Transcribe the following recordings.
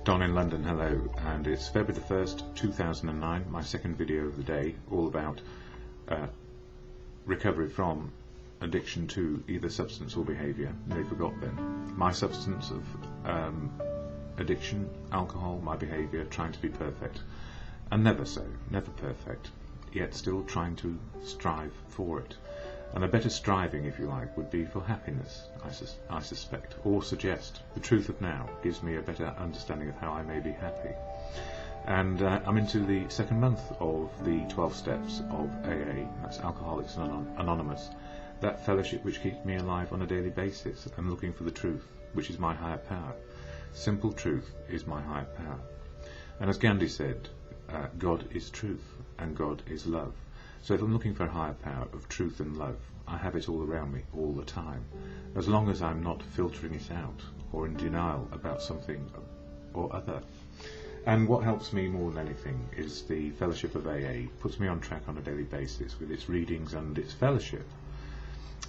Don in London, hello, and it's February the 1st, 2009, my second video of the day, all about recovery from addiction to either substance or behaviour. They forgot then. My substance of addiction, alcohol, my behaviour, trying to be perfect. And never so, never perfect, yet still trying to strive for it. And a better striving, if you like, would be for happiness, I suspect, or suggest. The truth of now gives me a better understanding of how I may be happy. And I'm into the second month of the 12 steps of AA, that's Alcoholics Anonymous, that fellowship which keeps me alive on a daily basis and looking for the truth, which is my higher power. Simple truth is my higher power. And as Gandhi said, God is truth and God is love. So if I'm looking for a higher power of truth and love, I have it all around me all the time, as long as I'm not filtering it out or in denial about something or other. And what helps me more than anything is the fellowship of AA. Puts me on track on a daily basis with its readings and its fellowship.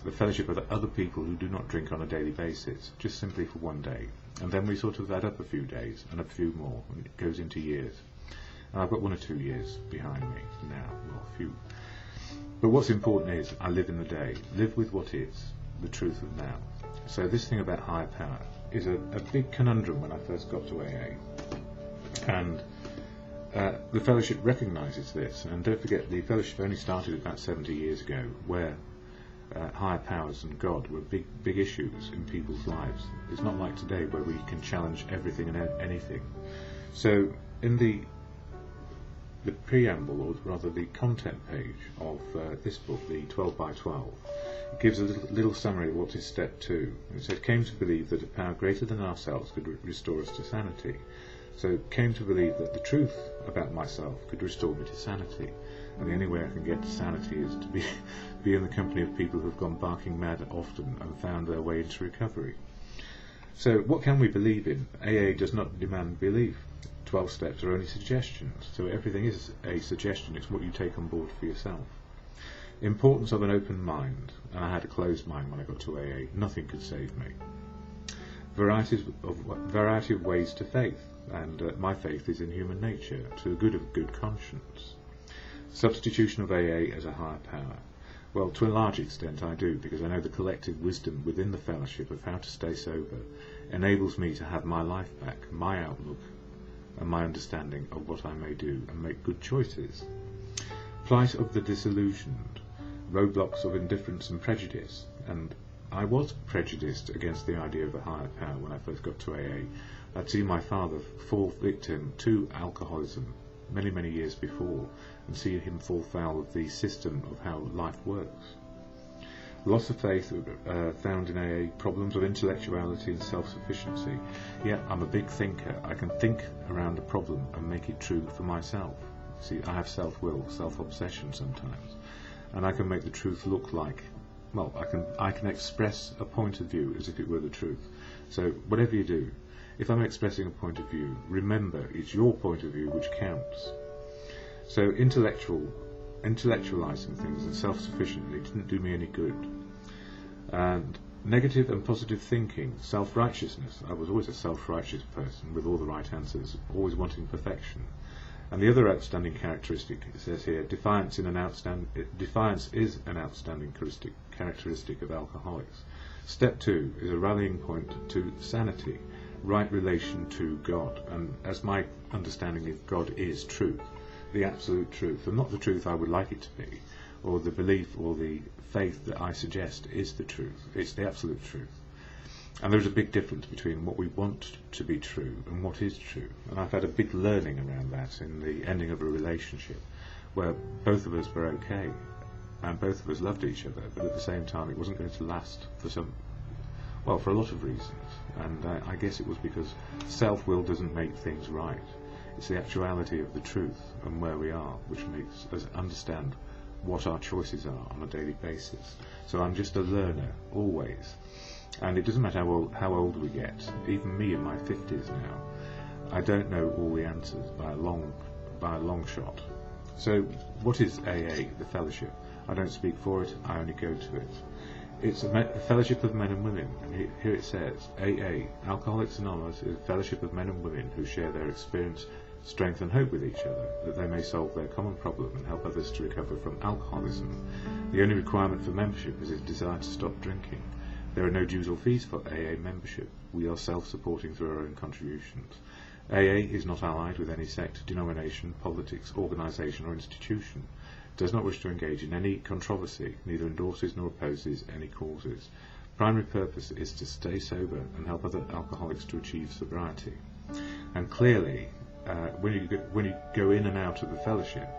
The fellowship of other people who do not drink on a daily basis, just simply for one day. And then we sort of add up a few days and a few more, and it goes into years. And I've got 1 or 2 years behind me now, well, a few. But what's important is I live in the day, live with what is, the truth of now. So this thing about higher power is a big conundrum when I first got to AA. And the fellowship recognises this, and don't forget the fellowship only started about 70 years ago, where higher powers and God were big issues in people's lives. It's not like today where we can challenge everything and anything. So in the preamble, or rather the content page of this book, the 12 by 12, it gives a little summary of what is step 2. It said, came to believe that a power greater than ourselves could restore us to sanity. So came to believe that the truth about myself could restore me to sanity. And the only way I can get to sanity is to be in the company of people who have gone barking mad often and found their way into recovery. So what can we believe in? AA does not demand belief. 12 steps are only suggestions, so everything is a suggestion. It's what you take on board for yourself. Importance of an open mind, and I had a closed mind when I got to AA. Nothing could save me. Variety of ways to faith, and my faith is in human nature, to the good of good conscience. Substitution of AA as a higher power. Well, to a large extent I do, because I know the collective wisdom within the fellowship of how to stay sober enables me to have my life back, my outlook, and my understanding of what I may do and make good choices. Plight of the disillusioned, roadblocks of indifference and prejudice, and I was prejudiced against the idea of a higher power when I first got to AA. I'd seen my father fall victim to alcoholism many, many years before, and see him fall foul of the system of how life works. Loss of faith found in AA, problems of intellectuality and self-sufficiency. Yeah, I'm a big thinker. I can think around a problem and make it true for myself. See, I have self-will, self-obsession sometimes, and I can make the truth look like, well, I can express a point of view as if it were the truth. So whatever you do, if I'm expressing a point of view, remember it's your point of view which counts. So intellectualizing things and self-sufficiently didn't do me any good. And negative and positive thinking, self-righteousness. I was always a self-righteous person with all the right answers, always wanting perfection. And the other outstanding characteristic, it says here, defiance is an outstanding characteristic of alcoholics. Step 2 is a rallying point to sanity, right relation to God. And as my understanding of God is truth, the absolute truth, and not the truth I would like it to be, or the belief or the faith that I suggest is the truth. It's the absolute truth. And there's a big difference between what we want to be true and what is true. And I've had a big learning around that in the ending of a relationship where both of us were okay and both of us loved each other, but at the same time it wasn't going to last for for a lot of reasons. And I guess it was because self-will doesn't make things right. It's the actuality of the truth and where we are which makes us understand what our choices are on a daily basis. So I'm just a learner, always. And it doesn't matter how old we get, even me in my 50s now, I don't know all the answers by a long shot. So what is AA, the fellowship? I don't speak for it, I only go to it. It's a fellowship of men and women. And here it says, AA, Alcoholics Anonymous, is a fellowship of men and women who share their experience, strength and hope with each other, that they may solve their common problem and help others to recover from alcoholism. The only requirement for membership is a desire to stop drinking. There are no dues or fees for AA membership. We are self-supporting through our own contributions. AA is not allied with any sect, denomination, politics, organisation or institution. Does not wish to engage in any controversy, neither endorses nor opposes any causes. Primary purpose is to stay sober and help other alcoholics to achieve sobriety. And clearly, when you go in and out of the fellowship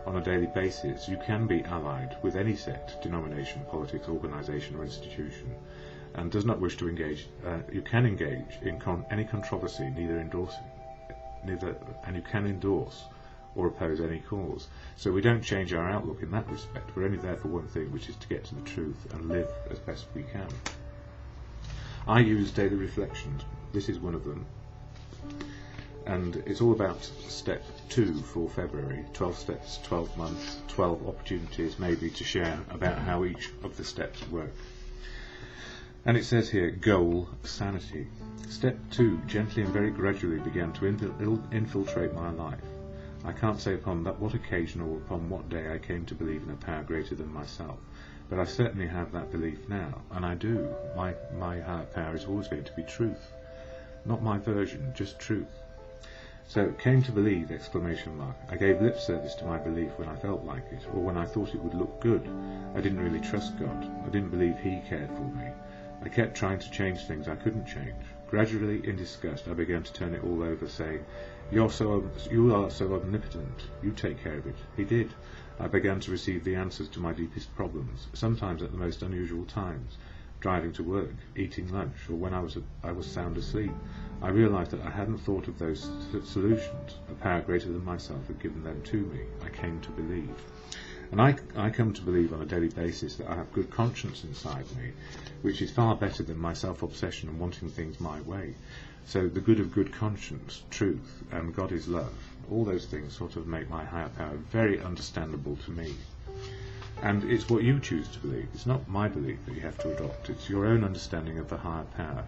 on a daily basis, you can be allied with any sect, denomination, politics, organisation or institution, and does not wish to engage. You can engage in any controversy, and you can endorse or oppose any cause. So we don't change our outlook in that respect. We're only there for one thing, which is to get to the truth and live as best we can. I use daily reflections. This is one of them. And it's all about step 2 for February. 12 steps, 12 months, 12 opportunities maybe to share about how each of the steps work. And it says here, goal, sanity. Step 2 gently and very gradually began to infiltrate my life. I can't say upon what occasion or upon what day I came to believe in a power greater than myself, but I certainly have that belief now, and I do. My higher power is always going to be truth. Not my version, just truth. So, came to believe, exclamation mark. I gave lip service to my belief when I felt like it, or when I thought it would look good. I didn't really trust God. I didn't believe He cared for me. I kept trying to change things I couldn't change. Gradually, in disgust, I began to turn it all over, saying, you are so omnipotent, you take care of it. He did. I began to receive the answers to my deepest problems, sometimes at the most unusual times, driving to work, eating lunch, or when I was sound asleep. I realized that I hadn't thought of those solutions. A power greater than myself had given them to me. I came to believe. And I come to believe on a daily basis that I have good conscience inside me, which is far better than my self-obsession and wanting things my way. So the good of good conscience, truth, and God is love, all those things sort of make my higher power very understandable to me. And it's what you choose to believe. It's not my belief that you have to adopt. It's your own understanding of the higher power.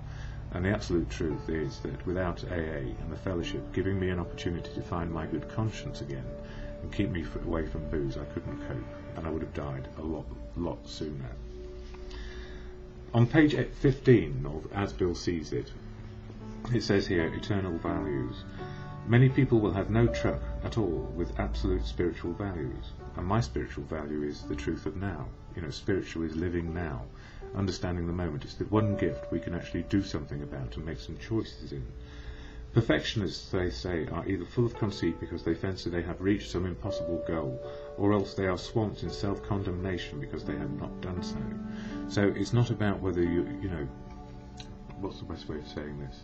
And the absolute truth is that without AA and the fellowship giving me an opportunity to find my good conscience again and keep me away from booze, I couldn't cope, and I would have died a lot sooner. On page 15 of As Bill Sees It, it says here, eternal values. Many people will have no truck at all with absolute spiritual values, and my spiritual value is the truth of now. Spiritual is living now, understanding the moment. It's the one gift we can actually do something about and make some choices in. Perfectionists, they say, are either full of conceit because they fancy they have reached some impossible goal, or else they are swamped in self-condemnation because they have not done so. So it's not about whether what's the best way of saying this?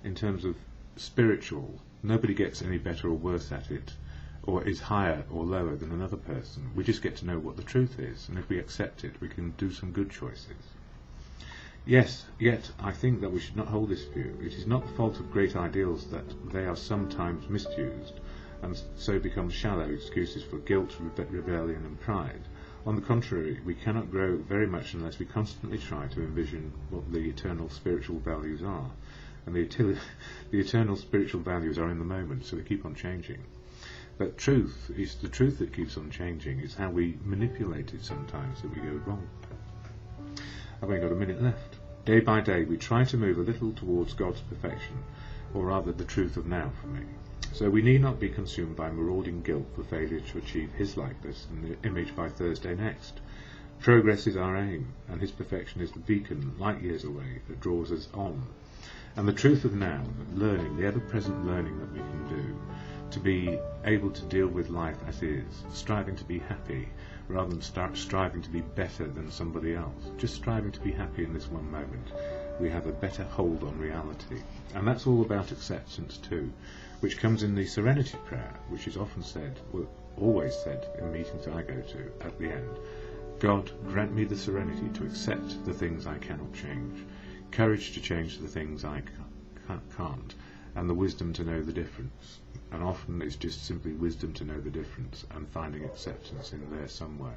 In terms of spiritual, nobody gets any better or worse at it, or is higher or lower than another person. We just get to know what the truth is, and if we accept it, we can do some good choices. Yes, yet I think that we should not hold this view. It is not the fault of great ideals that they are sometimes misused, and so become shallow excuses for guilt, rebellion and pride. On the contrary, we cannot grow very much unless we constantly try to envision what the eternal spiritual values are. And the eternal spiritual values are in the moment, so they keep on changing. But truth is the truth that keeps on changing. It's how we manipulate it sometimes that we go wrong. I've only got a minute left. Day by day we try to move a little towards God's perfection, or rather the truth of now for me. So we need not be consumed by marauding guilt for failure to achieve His likeness and the image by Thursday next. Progress is our aim, and His perfection is the beacon light years away that draws us on. And the truth of now, learning, the ever-present learning that we can do, to be able to deal with life as is, striving to be happy, rather than striving to be better than somebody else. Just striving to be happy in this one moment. We have a better hold on reality. And that's all about acceptance too, which comes in the Serenity Prayer, which is often said, well, always said in meetings I go to at the end. God, grant me the serenity to accept the things I cannot change, courage to change the things I can't, and the wisdom to know the difference. And often it's just simply wisdom to know the difference and finding acceptance in there somewhere.